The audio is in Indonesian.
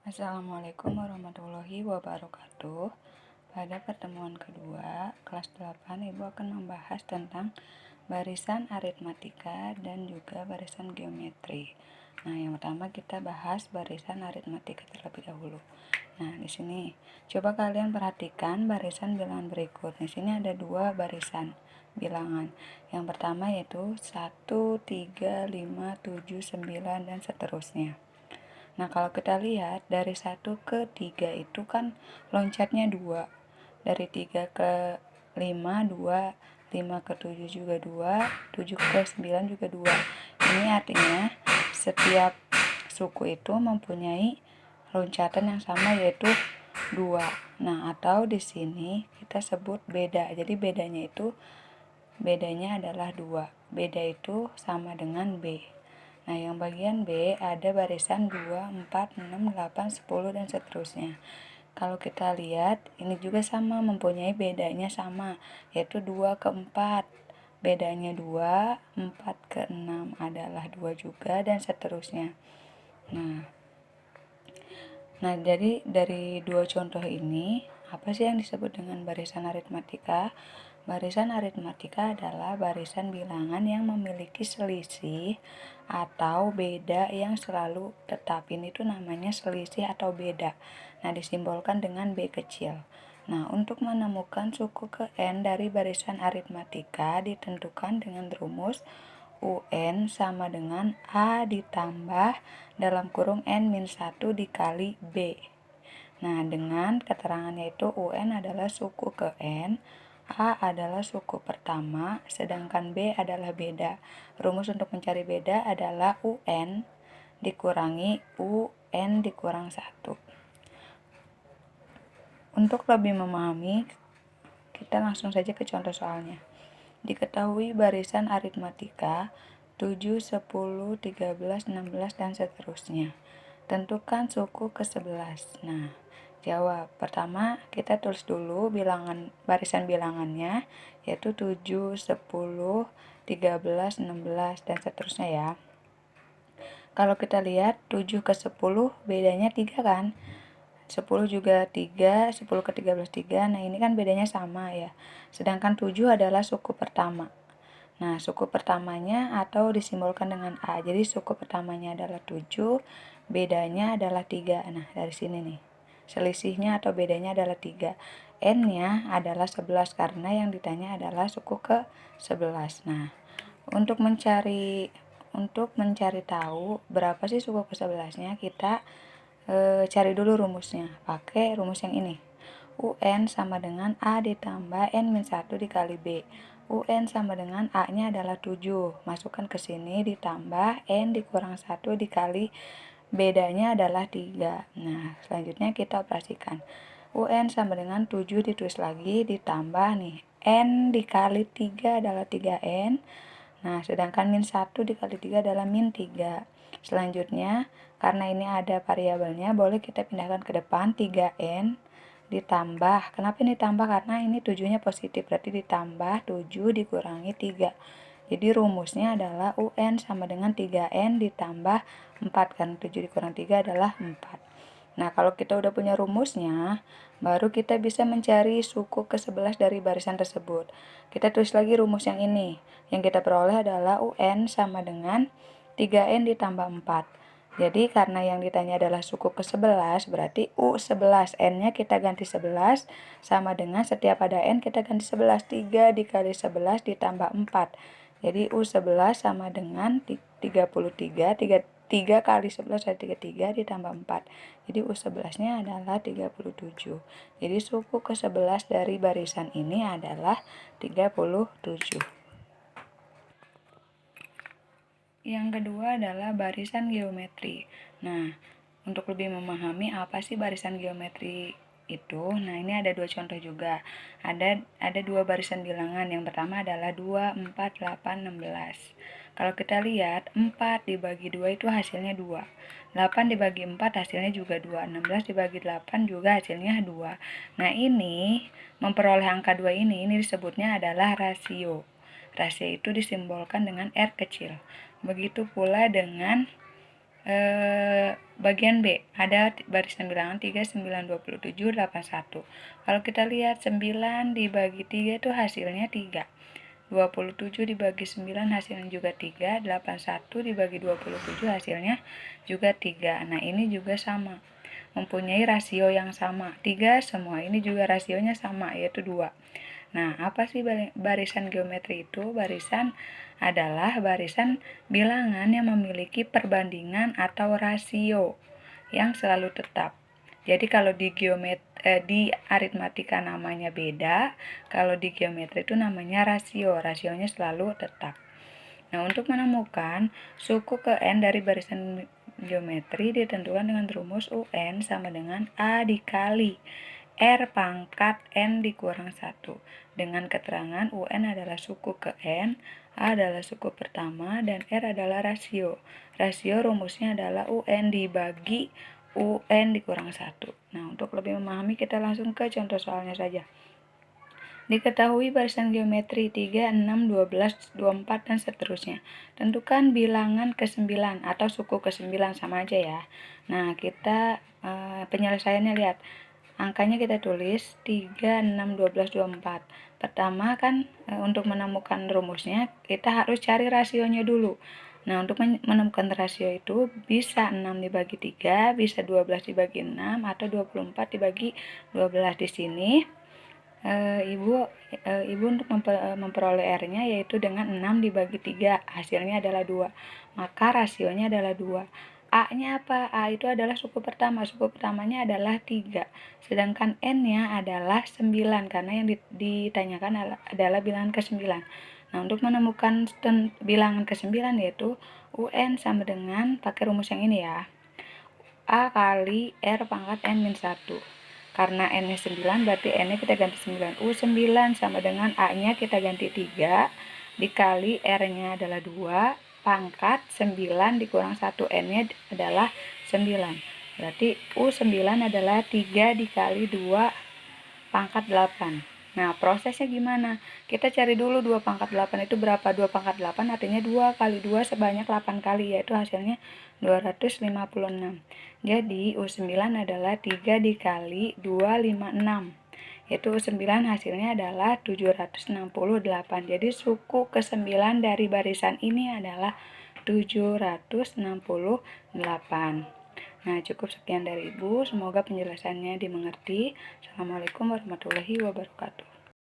Assalamualaikum warahmatullahi wabarakatuh. Pada pertemuan kedua, kelas 8, Ibu akan membahas tentang barisan aritmatika dan juga barisan geometri. Nah, yang pertama kita bahas barisan aritmatika terlebih dahulu. Nah, di sini coba kalian perhatikan barisan bilangan berikut. Di sini ada dua barisan bilangan. Yang pertama yaitu 1, 3, 5, 7, 9, dan seterusnya. Nah, kalau kita lihat dari 1 ke 3 itu kan loncatnya 2. Dari 3 ke 5, 2. 5 ke 7 juga 2. 7 ke 9 juga 2. Ini artinya setiap suku itu mempunyai loncatan yang sama, yaitu 2. Nah, atau di sini kita sebut beda. Jadi bedanya adalah 2. Beda itu sama dengan B. Nah, yang bagian B ada barisan 2, 4, 6, 8, 10, dan seterusnya. Kalau kita lihat, ini juga sama, mempunyai bedanya sama, yaitu 2 ke 4. Bedanya 2, 4 ke 6 adalah 2 juga, dan seterusnya. Nah, jadi dari dua contoh ini, apa sih yang disebut dengan barisan aritmatika? Barisan aritmatika adalah barisan bilangan yang memiliki selisih atau beda yang selalu tetap. Ini tuh namanya selisih atau beda. Nah, disimbolkan dengan B kecil. Nah, untuk menemukan suku ke N dari barisan aritmatika ditentukan dengan rumus UN sama dengan A ditambah dalam kurung N-1 dikali B. Nah, dengan keterangannya itu UN adalah suku ke N, A adalah suku pertama, sedangkan B adalah beda. Rumus untuk mencari beda adalah UN dikurangi UN dikurang 1. Untuk lebih memahami, kita langsung saja ke contoh soalnya. Diketahui barisan aritmatika 7, 10, 13, 16, dan seterusnya. Tentukan suku ke-11. Nah, jawab. Pertama, kita tulis dulu barisan bilangannya, yaitu 7, 10, 13, 16, dan seterusnya ya. Kalau kita lihat 7 ke 10 bedanya 3 kan? 10 juga 3, 10 ke 13 3. Nah, ini kan bedanya sama ya. Sedangkan 7 adalah suku pertama. Nah, suku pertamanya atau disimbolkan dengan A. Jadi suku pertamanya adalah 7, bedanya adalah 3. Nah, dari sini nih. Selisihnya atau bedanya adalah 3. N-nya adalah 11 karena yang ditanya adalah suku ke-11. Nah, untuk mencari tahu berapa sih suku ke-11-nya, kita cari dulu rumusnya. Pakai rumus yang ini. UN sama dengan A ditambah N-1 dikali B. UN sama dengan A-nya adalah 7. Masukkan ke sini ditambah N dikurang 1 dikali bedanya adalah 3. Nah, selanjutnya kita operasikan. UN sama dengan 7 ditulis lagi ditambah nih. N dikali 3 adalah 3N. Nah, sedangkan min 1 dikali 3 adalah min 3. Selanjutnya, karena ini ada variabelnya, boleh kita pindahkan ke depan 3N ditambah. Kenapa ini ditambah? Karena ini 7-nya positif, berarti ditambah 7 dikurangi 3. Jadi rumusnya adalah UN sama dengan 3N ditambah 4, kan 7 dikurang 3 adalah 4. Nah, kalau kita udah punya rumusnya, baru kita bisa mencari suku ke-11 dari barisan tersebut. Kita tulis lagi rumus yang ini. Yang kita peroleh adalah UN sama dengan 3N ditambah 4. Jadi karena yang ditanya adalah suku ke-11, berarti U11, N-nya kita ganti 11, sama dengan setiap ada N kita ganti 11, 3 dikali 11 ditambah 4. Jadi U11 sama dengan 33, 3 kali 11 adalah 33 ditambah 4. Jadi U11-nya adalah 37. Jadi suku ke-11 dari barisan ini adalah 37. Yang kedua adalah barisan geometri. Nah, untuk lebih memahami apa sih barisan geometri itu, nah ini ada dua contoh juga. Ada dua barisan bilangan. Yang pertama adalah 2, 4, 8, 16. Kalau kita lihat, 4 dibagi 2 itu hasilnya 2. 8 dibagi 4 hasilnya juga 2. 16 dibagi 8 juga hasilnya 2. Nah, ini memperoleh angka 2 ini disebutnya adalah rasio. Rasio itu disimbolkan dengan R kecil. Begitu pula dengan bagian B ada barisan bilangan 3, 9, 27, 81. Kalau kita lihat 9 dibagi 3 itu hasilnya 3. 27 dibagi 9 hasilnya juga 3, 81 dibagi 27 hasilnya juga 3. Nah, ini juga sama, mempunyai rasio yang sama. 3 semua ini juga rasionya sama, yaitu 2. Nah, apa sih barisan geometri itu? Barisan adalah barisan bilangan yang memiliki perbandingan atau rasio yang selalu tetap. Jadi kalau di aritmatika namanya beda, kalau di geometri itu namanya rasio. Rasionya selalu tetap. Nah, untuk menemukan suku ke N dari barisan geometri ditentukan dengan rumus UN sama dengan A dikali R pangkat N dikurang 1. Dengan keterangan UN adalah suku ke N, A adalah suku pertama, dan R adalah rasio. Rasio rumusnya adalah UN dibagi UN dikurang 1. Nah, untuk lebih memahami kita langsung ke contoh soalnya saja. Diketahui barisan geometri 3, 6, 12, 24, dan seterusnya. Tentukan bilangan ke-9 atau suku ke-9 sama aja ya. Nah, kita penyelesaiannya lihat. Angkanya kita tulis 3, 6, 12, 24. Pertama kan untuk menemukan rumusnya kita harus cari rasionya dulu. Nah, untuk menemukan rasio itu bisa 6 dibagi 3, bisa 12 dibagi 6, atau 24 dibagi 12. Di sini Ibu untuk memperoleh R-nya yaitu dengan 6 dibagi 3, hasilnya adalah 2. Maka rasionya adalah 2. A-nya apa? A itu adalah suku pertama. Suku pertamanya adalah 3. Sedangkan N-nya adalah 9 karena yang ditanyakan adalah bilangan ke-9. Nah, untuk menemukan bilangan ke-9 yaitu UN sama dengan pakai rumus yang ini ya. A kali R pangkat N-1. Karena N-nya 9, berarti N-nya kita ganti 9. U9 sama dengan A-nya kita ganti 3, dikali R-nya adalah 2, pangkat 9 dikurang 1. N-nya adalah 9. Berarti U9 adalah 3 dikali 2 pangkat 8. Nah, prosesnya gimana? Kita cari dulu 2 pangkat 8 itu berapa? 2 pangkat 8 artinya 2 kali 2 sebanyak 8 kali, yaitu hasilnya 256. Jadi, U9 adalah 3 dikali 256. Yaitu U9 hasilnya adalah 768. Jadi, suku ke-9 dari barisan ini adalah 768. Nah, cukup sekian dari Ibu. Semoga penjelasannya dimengerti. Assalamualaikum warahmatullahi wabarakatuh.